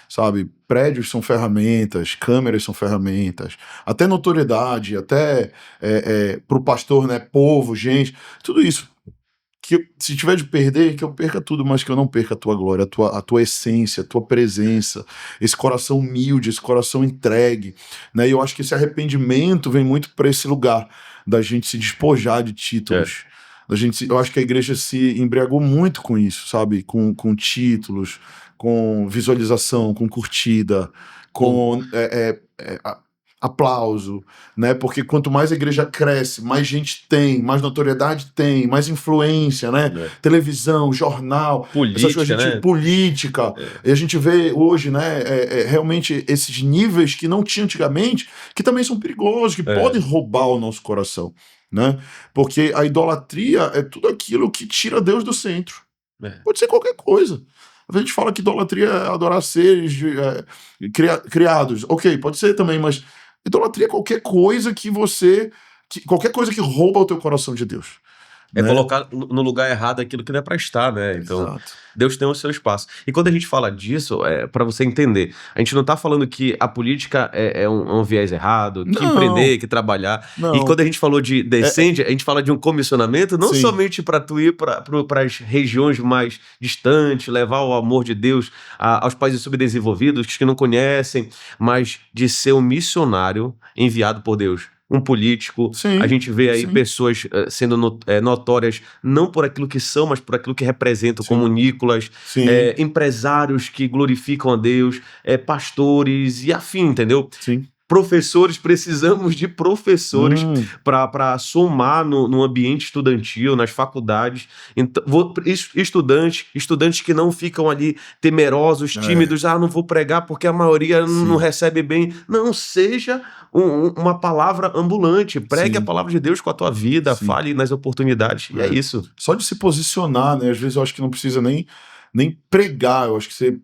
Sabe, prédios são ferramentas, câmeras são ferramentas, até notoriedade, até pro pastor, né? Povo, gente, tudo isso. Que se tiver de perder, que eu perca tudo, mas que eu não perca a tua glória, a tua essência, a tua presença, esse coração humilde, esse coração entregue, né? E eu acho que esse arrependimento vem muito para esse lugar da gente se despojar de títulos. Eu acho que a igreja se embriagou muito com isso, sabe? Com títulos, com visualização, com curtida, com aplauso, né? Porque quanto mais a igreja cresce, mais gente tem, mais notoriedade tem, mais influência, né? Televisão, jornal, política, essas coisas, né? Política. E a gente vê hoje, né? Realmente esses níveis que não tinha antigamente, que também são perigosos, que podem roubar o nosso coração, né? Porque a idolatria é tudo aquilo que tira Deus do centro. Pode ser qualquer coisa. A gente fala que idolatria é adorar seres criados. Ok, pode ser também, mas idolatria é qualquer coisa qualquer coisa que rouba o teu coração de Deus. É colocar no lugar errado aquilo que não é para estar, né? Então, Exato. Deus tem o seu espaço. E quando a gente fala disso, para você entender, a gente não tá falando que a política é um viés errado, que empreender, que trabalhar. Não. E quando a gente falou de descende, a gente fala de um comissionamento, não Sim. somente para tu ir para as regiões mais distantes, levar o amor de Deus aos países subdesenvolvidos, que não conhecem, mas de ser um missionário enviado por Deus. Um político, Sim, a gente vê aí sim. pessoas sendo notórias não por aquilo que são, mas por aquilo que representam, Sim. como Nicolas, Sim. empresários que glorificam a Deus, pastores e afim, entendeu? Sim. Professores, precisamos de professores para somar no ambiente estudantil, nas faculdades. Então, estudantes que não ficam ali temerosos, tímidos, não vou pregar porque a maioria não recebe bem. Não, seja uma palavra ambulante, pregue a palavra de Deus com a tua vida, fale nas oportunidades, e é isso. Só de se posicionar, né? Às vezes eu acho que não precisa nem pregar, eu acho que você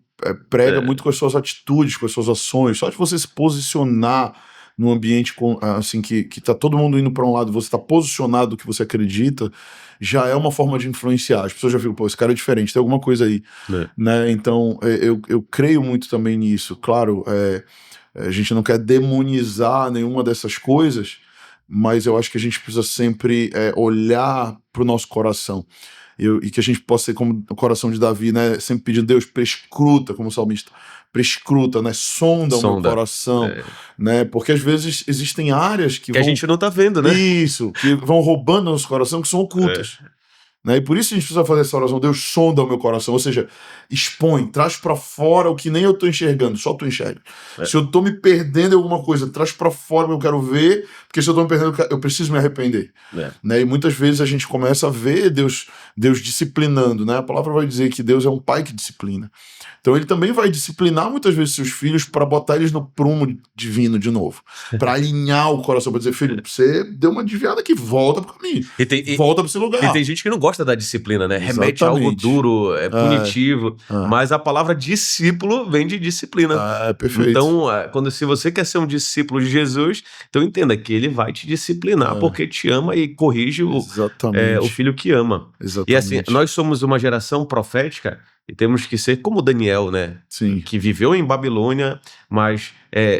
prega muito com as suas atitudes, com as suas ações, só de você se posicionar num ambiente assim, que tá todo mundo indo para um lado e você tá posicionado no que você acredita, já é uma forma de influenciar. As pessoas já ficam, pô, esse cara é diferente, tem alguma coisa aí, né? Então, eu creio muito também nisso. Claro, a gente não quer demonizar nenhuma dessas coisas, mas eu acho que a gente precisa sempre olhar para o nosso coração. E que a gente possa ser como o coração de Davi, né? Sempre pedindo, Deus, prescruta, como o salmista, prescruta, né? Sonda o meu coração, né? Porque às vezes existem áreas que a gente não tá vendo, né? Isso, que vão roubando nosso coração, que são ocultas. Né? E por isso a gente precisa fazer essa oração, Deus sonda o meu coração, ou seja, expõe, traz para fora o que nem eu tô enxergando, só tu enxerga. Se eu tô me perdendo em alguma coisa, traz para fora o que eu quero ver, porque se eu tô me perdendo, eu preciso me arrepender. Né? E muitas vezes a gente começa a ver Deus disciplinando, né? A palavra vai dizer que Deus é um pai que disciplina. Então ele também vai disciplinar muitas vezes seus filhos para botar eles no prumo divino de novo, para alinhar o coração, para dizer, filho, você deu uma desviada aqui, volta pro caminho, volta para esse lugar. E tem gente que não gosta da disciplina, né? Remete a algo duro, punitivo, mas a palavra discípulo vem de disciplina. Perfeito. Então, se você quer ser um discípulo de Jesus, então entenda que ele vai te disciplinar porque te ama e corrige o filho que ama. Exatamente. E assim, nós somos uma geração profética e temos que ser como Daniel, né? Sim. Que viveu em Babilônia, mas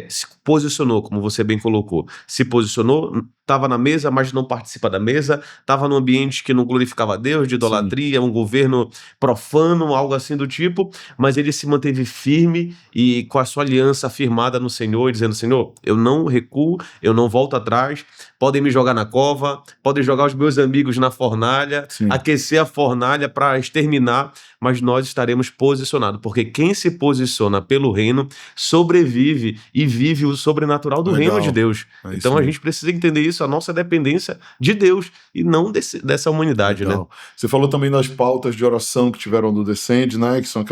se posicionou, como você bem colocou. Se posicionou, estava na mesa, mas não participa da mesa, estava num ambiente que não glorificava a Deus, de idolatria, um governo profano, algo assim do tipo, mas ele se manteve firme e com a sua aliança firmada no Senhor, dizendo, Senhor, eu não recuo, eu não volto atrás, podem me jogar na cova, podem jogar os meus amigos na fornalha, aquecer a fornalha para exterminar, mas nós estaremos posicionados, porque quem se posiciona pelo reino sobrevive e vive o sobrenatural do reino de Deus. Então a gente precisa entender isso, a nossa dependência de Deus e não dessa humanidade, né? Você falou também das pautas de oração que tiveram do Descende, né? Que são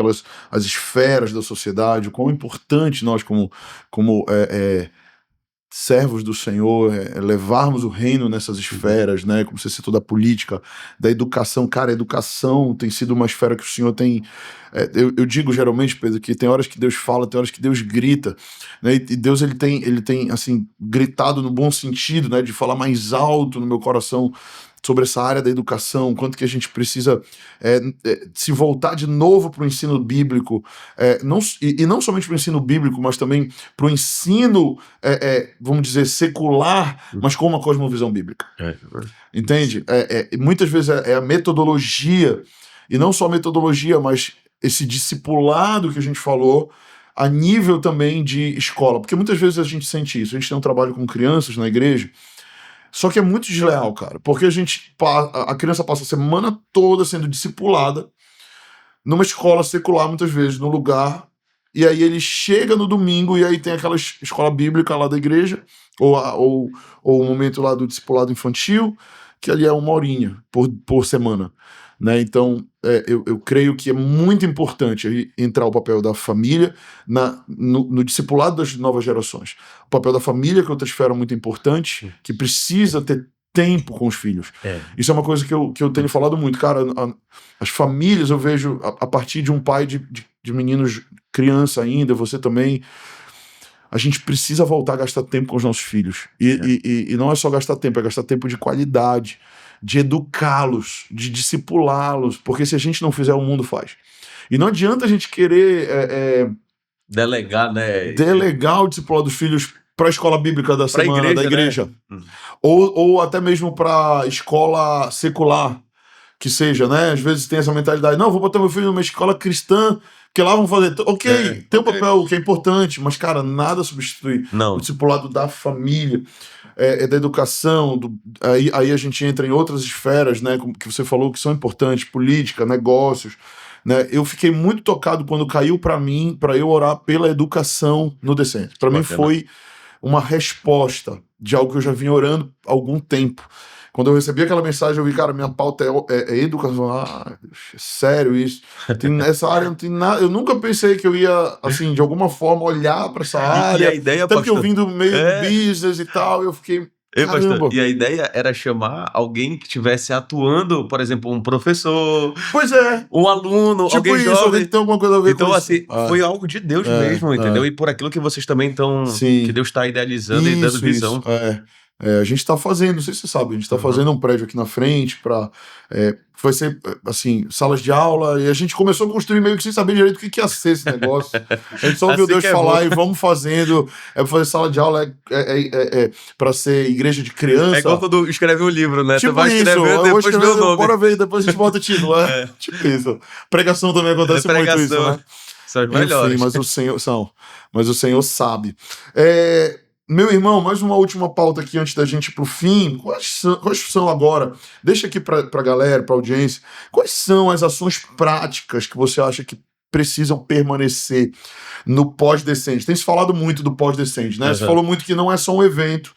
as esferas da sociedade, o quão importante nós como servos do Senhor, levarmos o reino nessas esferas, né? Como você citou da política, da educação. Cara, a educação tem sido uma esfera que o Senhor tem... eu digo geralmente, Pedro, que tem horas que Deus fala, tem horas que Deus grita, né? E Deus, ele tem assim, gritado no bom sentido, né? De falar mais alto no meu coração sobre essa área da educação, quanto que a gente precisa se voltar de novo para o ensino bíblico, não somente para o ensino bíblico, mas também para o ensino, vamos dizer, secular, mas com uma cosmovisão bíblica. Entende? Muitas vezes é a metodologia, e não só a metodologia, mas esse discipulado que a gente falou, a nível também de escola, porque muitas vezes a gente sente isso, a gente tem um trabalho com crianças na igreja, só que é muito desleal, cara, porque a criança passa a semana toda sendo discipulada numa escola secular, muitas vezes, num lugar, e aí ele chega no domingo e aí tem aquela escola bíblica lá da igreja, ou o momento lá do discipulado infantil, que ali é 1 horinha por semana, né? Então, eu creio que é muito importante aí entrar o papel da família no discipulado das novas gerações. O papel da família, que é outra esfera muito importante, que precisa ter tempo com os filhos. Isso é uma coisa que eu tenho falado muito. Cara, as famílias, eu vejo, a partir de um pai de meninos, criança ainda, você também... A gente precisa voltar a gastar tempo com os nossos filhos. E não é só gastar tempo, é gastar tempo de qualidade, de educá-los, de discipulá-los, porque se a gente não fizer, o mundo faz. E não adianta a gente querer... delegar, né? Delegar o discipulado dos filhos para a escola bíblica da semana, da igreja. Né? Ou até mesmo para escola secular, que seja, né? Às vezes tem essa mentalidade, não, vou botar meu filho numa escola cristã, porque lá vão fazer... Tem um papel que é importante, mas, cara, nada substitui o discipulado da família, da educação, aí a gente entra em outras esferas, né, como que você falou, que são importantes, política, negócios, né? Eu fiquei muito tocado quando caiu para mim, para eu orar pela educação no Descende. Para mim foi uma resposta de algo que eu já vinha orando há algum tempo. Quando eu recebi aquela mensagem, eu vi, cara, minha pauta é educação. É sério isso. Essa área não tem nada. Eu nunca pensei que eu ia, assim, de alguma forma, olhar para essa área. E a ideia, até porque eu vim do meio do business e tal, eu fiquei... Pastor, e a ideia era chamar alguém que estivesse atuando, por exemplo, um professor, um aluno, tipo alguém isso, jovem. alguém que tem alguma coisa a ver então, com assim, isso. foi algo de Deus mesmo, entendeu? E por aquilo que vocês também estão, que Deus está idealizando e dando visão. A gente está fazendo, não sei se você sabe, a gente está fazendo um prédio aqui na frente para vai ser assim, salas de aula, e a gente começou a construir meio que sem saber direito o que ia ser esse negócio. A gente só ouviu Assim Deus que é falar bom. e vamos fazendo. Pra fazer sala de aula para ser igreja de criança. É igual quando escreve um livro, né? Tipo Tu vai isso, escrevendo, eu vou depois vê o escrevendo, nome. bora ver, depois a gente bota o título. Tipo isso. Pregação também acontece muito isso, Pregação. né? São as Enfim, melhores. mas o Senhor sabe. Meu irmão, mais uma última pauta aqui antes da gente ir pro fim. Quais são agora? Deixa aqui pra galera, pra audiência. Quais são as ações práticas que você acha que precisam permanecer no pós-descende? Tem se falado muito do pós-descende, né? Você falou muito que não é só um evento.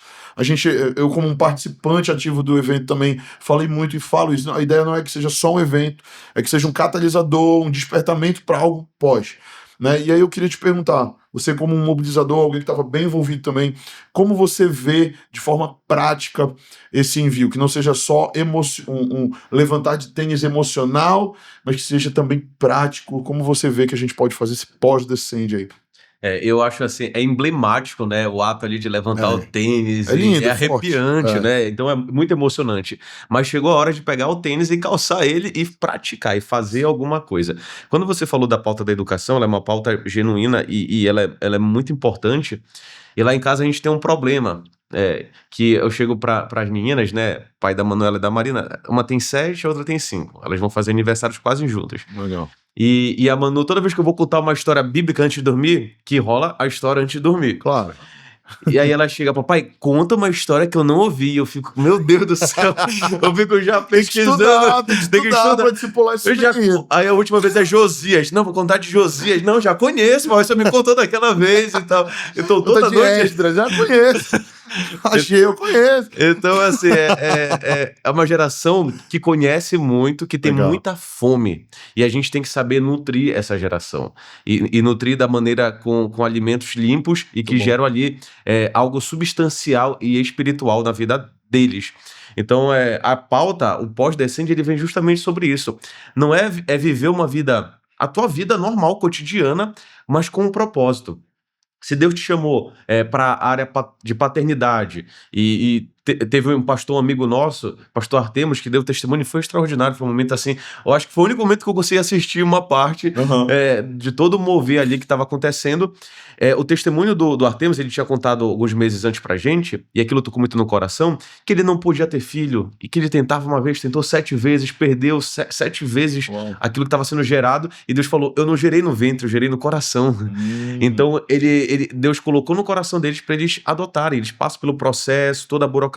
Eu, como um participante ativo do evento também, falei muito e falo isso. A ideia não é que seja só um evento, é que seja um catalisador, um despertamento para algo pós. Né? E aí eu queria te perguntar, você como um mobilizador, alguém que estava bem envolvido também, como você vê de forma prática esse envio? Que não seja só um levantar de tênis emocional, mas que seja também prático. Como você vê que a gente pode fazer esse pós-descende aí? Eu acho assim, é emblemático, né? O ato ali de levantar o tênis. É lindo, é forte. arrepiante, né? Então é muito emocionante. Mas chegou a hora de pegar o tênis e calçar ele e praticar e fazer alguma coisa. Quando você falou da pauta da educação, ela é uma pauta genuína e ela é muito importante. E lá em casa a gente tem um problema. Que eu chego para as meninas, né? Pai da Manuela e da Marina. Uma tem 7, a outra tem 5. Elas vão fazer aniversários quase juntas. Legal. E a Manu, toda vez que eu vou contar uma história bíblica antes de dormir, que rola a história antes de dormir. Claro. E aí ela chega, papai, conta uma história que eu não ouvi. Eu fico, meu Deus do céu, eu fico já pesquisando. Tem que estudar pra discipular esse menino. Aí a última vez é Josias. Não, vou contar de Josias. Não, já conheço, mas você me contou daquela vez e tal. Então toda noite... Já conheço. Eu conheço. Então, assim, é uma geração que conhece muito, que tem muita fome. E a gente tem que saber nutrir essa geração. E nutrir da maneira com alimentos limpos e que geram ali algo substancial e espiritual na vida deles. Então, a pauta, o pós-descende, ele vem justamente sobre isso. Não é viver uma vida, a tua vida normal, cotidiana, mas com um propósito. Se Deus te chamou para a área de paternidade e teve um pastor, um amigo nosso, pastor Artemos, que deu testemunho e foi extraordinário, foi um momento assim, eu acho que foi o único momento que eu consegui assistir uma parte de todo o mover ali que estava acontecendo. O testemunho do Artemos, ele tinha contado alguns meses antes pra gente, e aquilo tocou muito no coração, que ele não podia ter filho, e que ele tentava uma vez, tentou 7 vezes, perdeu 7 vezes aquilo que estava sendo gerado, e Deus falou, eu não gerei no ventre, eu gerei no coração. Então, Deus colocou no coração deles para eles adotarem, eles passam pelo processo, toda a burocracia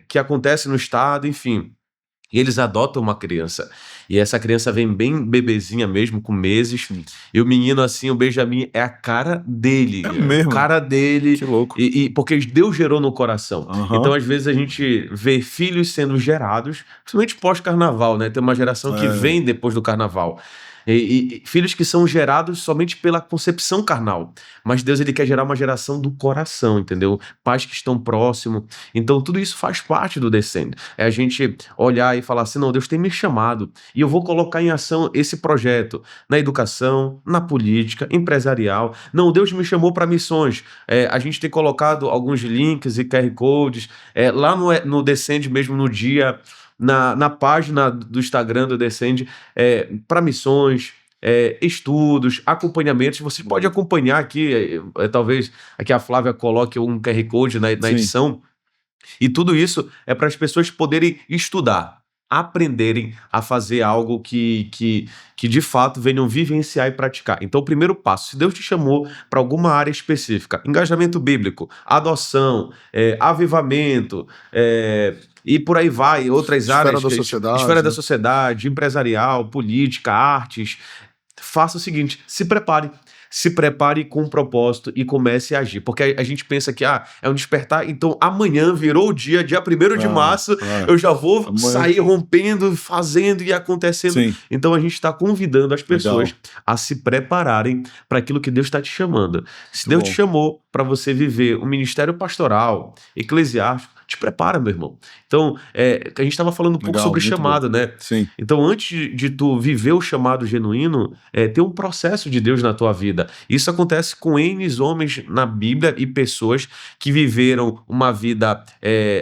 que acontece no estado, enfim. E eles adotam uma criança. E essa criança vem bem bebezinha mesmo, com meses. E o menino, assim, o Benjamin, é a cara dele. É mesmo? A cara dele. Que louco. Porque Deus gerou no coração. Então, às vezes, a gente vê filhos sendo gerados, principalmente pós-carnaval, né? Tem uma geração que vem depois do carnaval. E filhos que são gerados somente pela concepção carnal. Mas Deus, ele quer gerar uma geração do coração, entendeu? Pais que estão próximos. Então, tudo isso faz parte do Descende. É a gente olhar e falar assim, não, Deus tem me chamado e eu vou colocar em ação esse projeto na educação, na política, empresarial. Não, Deus me chamou para missões. A gente tem colocado alguns links e QR Codes lá no Descende mesmo, no dia... Na página do Instagram do Descende, para missões, estudos, acompanhamentos. Você pode acompanhar aqui, talvez aqui a Flávia coloque um QR Code na edição. E tudo isso é para as pessoas poderem estudar, aprenderem a fazer algo que de fato venham vivenciar e praticar. Então, o primeiro passo, se Deus te chamou para alguma área específica, engajamento bíblico, adoção, avivamento, e por aí vai, outras áreas. Esfera da sociedade, empresarial, política, artes. Faça o seguinte, se prepare. Se prepare com um propósito e comece a agir. Porque a gente pensa que é um despertar, então amanhã virou o dia 1º de março, eu já vou sair rompendo, fazendo e acontecendo. Sim. Então a gente está convidando as pessoas a se prepararem para aquilo que Deus está te chamando. Se Deus te chamou para você viver um ministério pastoral, eclesiástico, te prepara, meu irmão. Então, a gente estava falando um pouco Legal, sobre muito bom. chamado, né? Sim, Então, antes de tu viver o chamado genuíno, tem um processo de Deus na tua vida. Isso acontece com N homens na Bíblia e pessoas que viveram uma vida,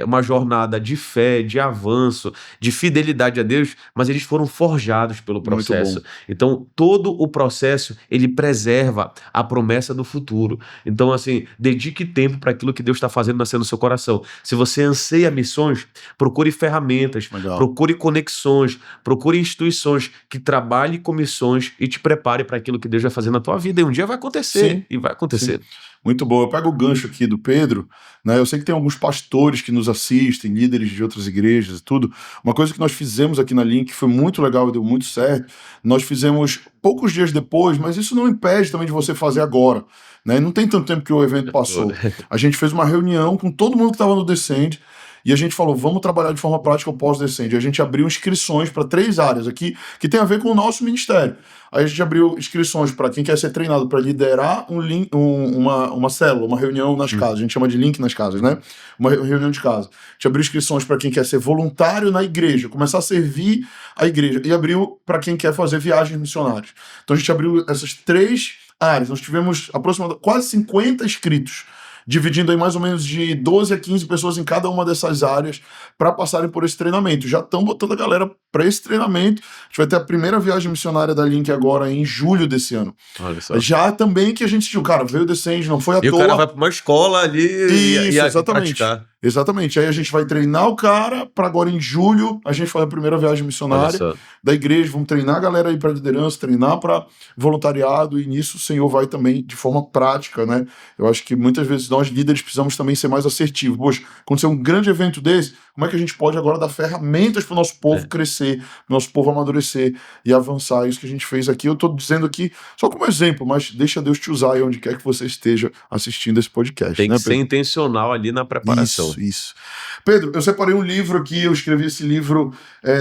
uma jornada de fé, de avanço, de fidelidade a Deus, mas eles foram forjados pelo muito bom. processo. Então, todo o processo, ele preserva a promessa do futuro. Então, assim, dedique tempo para aquilo que Deus está fazendo nascer no seu coração. Se você anseia missões, procure ferramentas, Legal. procure conexões, procure instituições que trabalhem com missões e te prepare para aquilo que Deus vai fazer na tua vida. E um dia vai acontecer, Sim, e vai acontecer. muito bom. Eu pego o gancho aqui do Pedro, né? Eu sei que tem alguns pastores que nos assistem, líderes de outras igrejas e tudo. Uma coisa que nós fizemos aqui na Link foi muito legal e deu muito certo. Nós fizemos poucos dias depois, mas isso não impede também de você fazer agora, né? Não tem tanto tempo que o evento passou. A gente fez uma reunião com todo mundo que estava no Descend. E a gente falou, vamos trabalhar de forma prática o pós-Descend. A gente abriu inscrições para 3 áreas aqui que tem a ver com o nosso ministério. Aí a gente abriu inscrições para quem quer ser treinado para liderar uma célula, uma reunião nas casas. A gente chama de link nas casas, né? Uma reunião de casa. A gente abriu inscrições para quem quer ser voluntário na igreja, começar a servir a igreja. E abriu para quem quer fazer viagens missionárias. Então a gente abriu essas 3 áreas. Nós tivemos aproximadamente quase 50 inscritos, dividindo aí mais ou menos de 12 a 15 pessoas em cada uma dessas áreas para passarem por esse treinamento. Já estão botando a galera para esse treinamento. A gente vai ter a primeira viagem missionária da Link agora em julho desse ano. Olha só. Já também que a gente viu, cara, veio o Descend, não foi à E o toa. cara vai para uma escola ali Isso, exatamente. praticar. Exatamente. Aí a gente vai treinar o cara para agora em julho a gente fazer a primeira viagem missionária da igreja. Vamos treinar a galera aí para liderança, treinar para voluntariado, e nisso o Senhor vai também de forma prática, né? Eu acho que muitas vezes nós líderes precisamos também ser mais assertivos. Poxa, aconteceu um grande evento desse, como é que a gente pode agora dar ferramentas para o nosso povo crescer, para o nosso povo amadurecer e avançar? Isso que a gente fez aqui, eu estou dizendo aqui só como exemplo, mas deixa Deus te usar aí onde quer que você esteja assistindo esse podcast. Tem né, que ser intencional ali na preparação. Isso. Pedro, eu separei um livro aqui, eu escrevi esse livro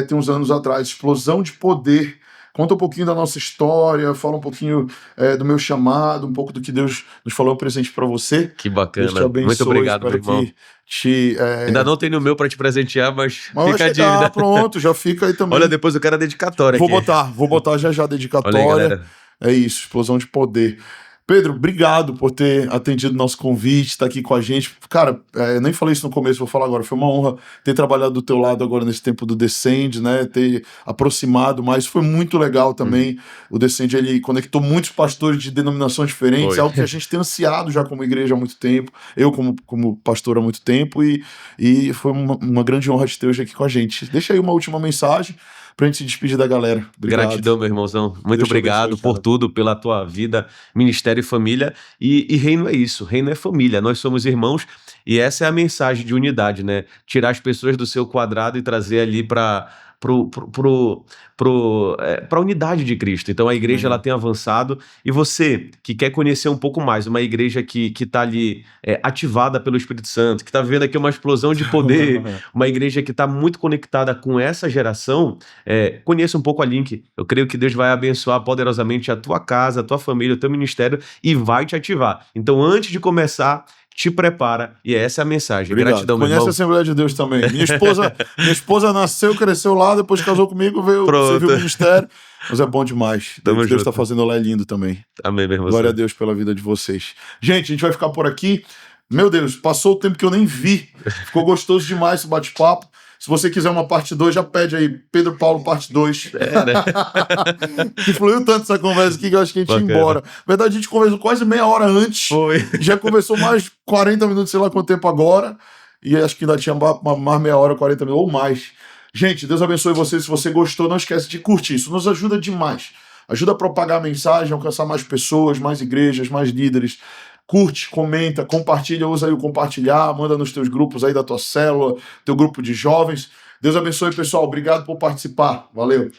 tem uns anos atrás, Explosão de Poder. Conta um pouquinho da nossa história, fala um pouquinho do meu chamado, um pouco do que Deus nos falou, um presente para você. Que bacana. Deus te abençoe, Muito obrigado, meu espero irmão. que Ainda não tenho o meu para te presentear, mas vai fica a chegar, dívida. pronto, já fica aí também. Olha, depois eu quero a dedicatória Vou aqui. botar já a Olha aí, dedicatória. galera. É isso, Explosão de Poder. Pedro, obrigado por ter atendido o nosso convite, estar aqui com a gente. Cara, eu nem falei isso no começo, vou falar agora. Foi uma honra ter trabalhado do teu lado agora nesse tempo do Descend, né? Ter aproximado mais. Foi muito legal também. O Descend, ele conectou muitos pastores de denominações diferentes. Foi. É algo que a gente tem ansiado já como igreja há muito tempo. Eu como pastor há muito tempo. E foi uma grande honra de ter hoje aqui com a gente. Deixa aí uma última mensagem pra gente se despedir da galera. Obrigado. Gratidão, meu irmãozão. Muito Deus te obrigado abençoe, por cara. tudo, pela tua vida, ministério e família. E reino é isso, reino é família. Nós somos irmãos e essa é a mensagem de unidade, né? Tirar as pessoas do seu quadrado e trazer ali para a unidade de Cristo. Então a igreja ela tem avançado, e você que quer conhecer um pouco mais, uma igreja que está ali ativada pelo Espírito Santo, que está vendo aqui uma explosão de poder, uma igreja que está muito conectada com essa geração, conheça um pouco a Link. Eu creio que Deus vai abençoar poderosamente a tua casa, a tua família, o teu ministério, e vai te ativar. Então, antes de começar, te prepara, e essa é a mensagem. Obrigado. Gratidão, meu Conhece irmão. a Assembleia de Deus também. Minha esposa nasceu, cresceu lá, depois casou comigo, veio Pronto. servir o ministério. Mas é bom demais. Tamo O que Deus junto. está fazendo lá é lindo também. Amém, meu irmão. Glória a Deus pela vida de vocês. Gente, a gente vai ficar por aqui. Meu Deus, passou o tempo que eu nem vi. Ficou gostoso demais esse bate-papo. Se você quiser uma parte 2, já pede aí, Pedro Paulo, parte 2. Né? Que fluiu tanto essa conversa aqui que eu acho que a gente ia Bacana. embora. Na verdade, a gente conversou quase meia hora antes. Foi. Já conversou mais 40 minutos, sei lá quanto tempo agora. E acho que ainda tinha mais meia hora, 40 minutos ou mais. Gente, Deus abençoe você. Se você gostou, não esquece de curtir. Isso nos ajuda demais. Ajuda a propagar a mensagem, alcançar mais pessoas, mais igrejas, mais líderes. Curte, comenta, compartilha, usa aí o compartilhar, manda nos teus grupos aí da tua célula, teu grupo de jovens. Deus abençoe, pessoal. Obrigado por participar. Valeu.